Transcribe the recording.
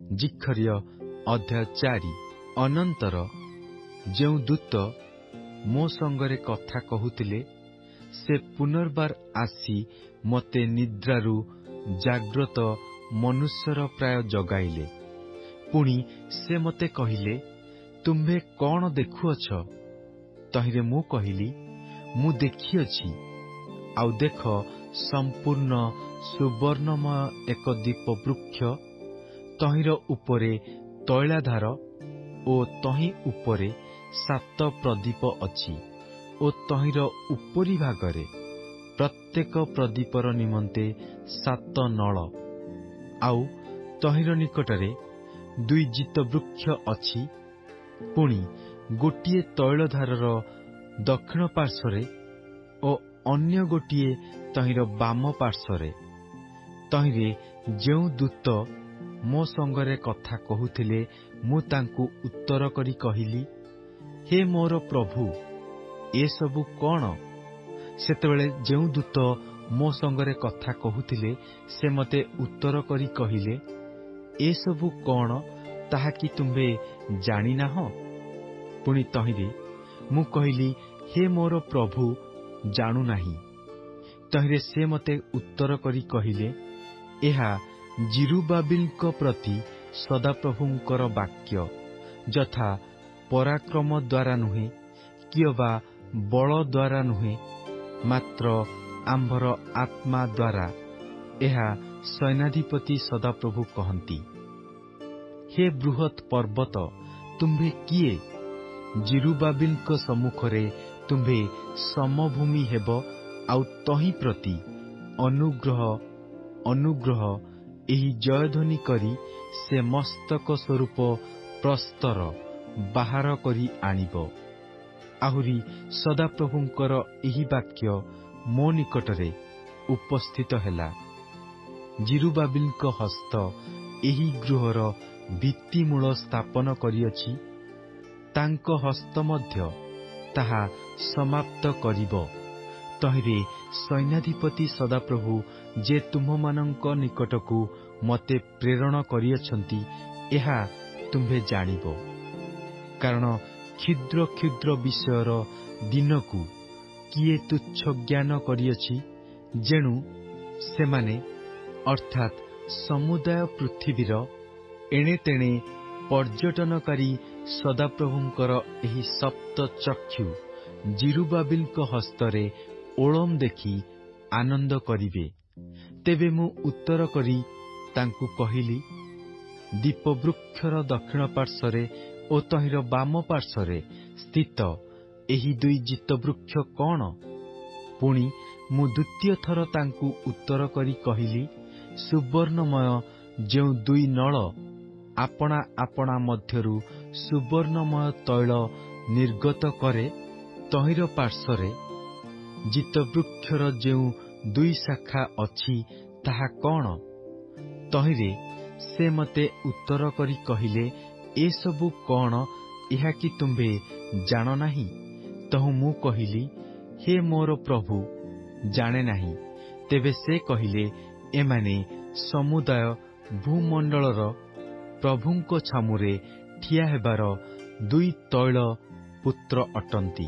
ଜିଖର୍ୟ ଅଧ୍ୟାୟ 4। ଅନନ୍ତର ଯେଉଁ ଦୂତ ମୋ ସଙ୍ଗରେ କଥା କହୁଥିଲେ, ସେ ପୁନର୍ବାର ଆସି ମୋତେ ନିଦ୍ରାରୁ ଜାଗ୍ରତ ମନୁଷ୍ୟର ପ୍ରାୟ ଜଗାଇଲେ। ପୁଣି ସେ ମୋତେ କହିଲେ, ତୁମ୍ଭେ କଣ ଦେଖୁଅଛ? ତହିଁରେ ମୁଁ କହିଲି, ମୁଁ ଦେଖିଅଛି, ଆଉ ଦେଖ, ସମ୍ପୂର୍ଣ୍ଣ ସୁବର୍ଣ୍ଣମୟ ଏକ ଦୀପବୃକ୍ଷ, ତହିଁର ଉପରେ ତୈଳାଧାର ଓ ତହିଁ ଉପରେ 7 ପ୍ରଦୀପ ଅଛି, ଓ ତହିଁର ଉପରି ଭାଗରେ ପ୍ରତ୍ୟେକ ପ୍ରଦୀପର ନିମନ୍ତେ 7 ନଳ। ଆଉ ତହିଁର ନିକଟରେ 2 ଜିତବୃକ୍ଷ ଅଛି। ପୁଣି ଗୋଟିଏ ତୈଳଧାରର ଦକ୍ଷିଣ ପାର୍ଶ୍ୱରେ ଓ ଅନ୍ୟ ଗୋଟିଏ ତହିଁର ବାମ ପାର୍ଶ୍ୱରେ। ତହିଁରେ ଯେଉଁ ଦୂତ ମୋ ସଙ୍ଗରେ କଥା କହୁଥିଲେ, ମୁଁ ତାଙ୍କୁ ଉତ୍ତର କରି କହିଲି, ହେ ମୋର ପ୍ରଭୁ, ଏସବୁ କଣ? ସେତେବେଳେ ଯେଉଁ ଦୂତ ମୋ ସଙ୍ଗରେ କଥା କହୁଥିଲେ, ସେ ମୋତେ ଉତ୍ତର କରି କହିଲେ, ଏସବୁ କଣ ତାହା କି ତୁମ୍ଭେ ଜାଣିନାହଁ? ପୁଣି ତହିଁରେ ମୁଁ କହିଲି, ହେ ମୋର ପ୍ରଭୁ, ଜାଣୁନାହିଁ। ତହିଁରେ ସେ ମୋତେ ଉତ୍ତର କରି କହିଲେ, ଏହା ଜିରୁବାବିଲଙ୍କ ପ୍ରତି ସଦାପ୍ରଭୁଙ୍କର ବାକ୍ୟ, ଯଥା ପରାକ୍ରମ ଦ୍ୱାରା ନୁହେଁ, କିଅବା ବଳ ଦ୍ୱାରା ନୁହେଁ, ମାତ୍ର ଆମ୍ଭର ଆତ୍ମା ଦ୍ୱାରା, ଏହା ସୈନ୍ୟାଧିପତି ସଦାପ୍ରଭୁ କହନ୍ତି। ହେ ବୃହତ୍ ପର୍ବତ, ତୁମ୍ଭେ କିଏ? ଜିରୁବାବିଲଙ୍କ ସମ୍ମୁଖରେ ତୁମ୍ଭେ ସମଭୂମି ହେବ, ଆଉ ତହିଁ ପ୍ରତି ଅନୁଗ୍ରହ ଅନୁଗ୍ରହ ଏହି ଜୟଧ୍ୱନି କରି ସେ ମସ୍ତକ ସ୍ୱରୂପ ପ୍ରସ୍ତର ବାହାର କରି ଆଣିବ। ଆହୁରି ସଦାପ୍ରଭୁଙ୍କର ଏହି ବାକ୍ୟ ମୋ ନିକଟରେ ଉପସ୍ଥିତ ହେଲା। ଜିରୁବାବିଲଙ୍କ ହସ୍ତ ଏହି ଗୃହର ଭିତ୍ତିମୂଳ ସ୍ଥାପନ କରିଅଛି, ତାଙ୍କ ହସ୍ତ ମଧ୍ୟ ତାହା ସମାପ୍ତ କରିବ। ତହିଁରେ ସୈନ୍ୟାଧିପତି ସଦାପ୍ରଭୁ ଯେ ତୁମ୍ଭମାନଙ୍କ ନିକଟକୁ ମୋତେ ପ୍ରେରଣ କରିଅଛନ୍ତି, ଏହା ତୁମ୍ଭେ ଜାଣିବ। କାରଣ କ୍ଷୁଦ୍ର କ୍ଷୁଦ୍ର ବିଷୟର ଦିନକୁ କିଏ ତୁଚ୍ଛ ଜ୍ଞାନ କରିଅଛି, ଯେଣୁ ସେମାନେ ଅର୍ଥାତ୍ ସମୁଦାୟ ପୃଥିବୀର ଏଣେତେଣେ ପର୍ଯ୍ୟଟନକାରୀ ସଦାପ୍ରଭୁଙ୍କର ଏହି ସପ୍ତ ଚକ୍ଷୁ ଜିରୁବାବିଲଙ୍କ ହସ୍ତରେ ଓଳମ ଦେଖି ଆନନ୍ଦ କରିବେ। ତେବେ ମୁଁ ଉତ୍ତର କରି ତାଙ୍କୁ କହିଲି, ଦୀପବୃକ୍ଷର ଦକ୍ଷିଣ ପାର୍ଶ୍ୱରେ ଓ ତହିଁର ବାମ ପାର୍ଶ୍ୱରେ ସ୍ଥିତ ଏହି 2 ଜିତବୃକ୍ଷ କଣ? ପୁଣି ମୁଁ ଦ୍ୱିତୀୟ ଥର ତାଙ୍କୁ ଉତ୍ତର କରି କହିଲି, ସୁବର୍ଣ୍ଣମୟ ଯେଉଁ 2 ନଳ ଆପଣା ଆପଣା ମଧ୍ୟରୁ ସୁବର୍ଣ୍ଣମୟ ତୈଳ ନିର୍ଗତ କରେ, ତହିଁର ପାର୍ଶ୍ୱରେ ଜିତବୃକ୍ଷର ଯେଉଁ 2 ଶାଖା ଅଛି, ତାହା କଣ? ତହିଁରେ ସେ ମୋତେ ଉତ୍ତର କରି କହିଲେ, ଏସବୁ କଣ, ଏହା କି ତୁମ୍ଭେ ଜାଣ ନାହିଁ? ତହୁଁ ମୁଁ କହିଲି, ହେ ମୋର ପ୍ରଭୁ, ଜାଣେ ନାହିଁ। ତେବେ ସେ କହିଲେ, ଏମାନେ ସମୁଦାୟ ଭୂମଣ୍ଡଳର ପ୍ରଭୁଙ୍କ ଛାମୁରେ ଠିଆ ହେବାର 2 ତୈଳ ପୁତ୍ର ଅଟନ୍ତି।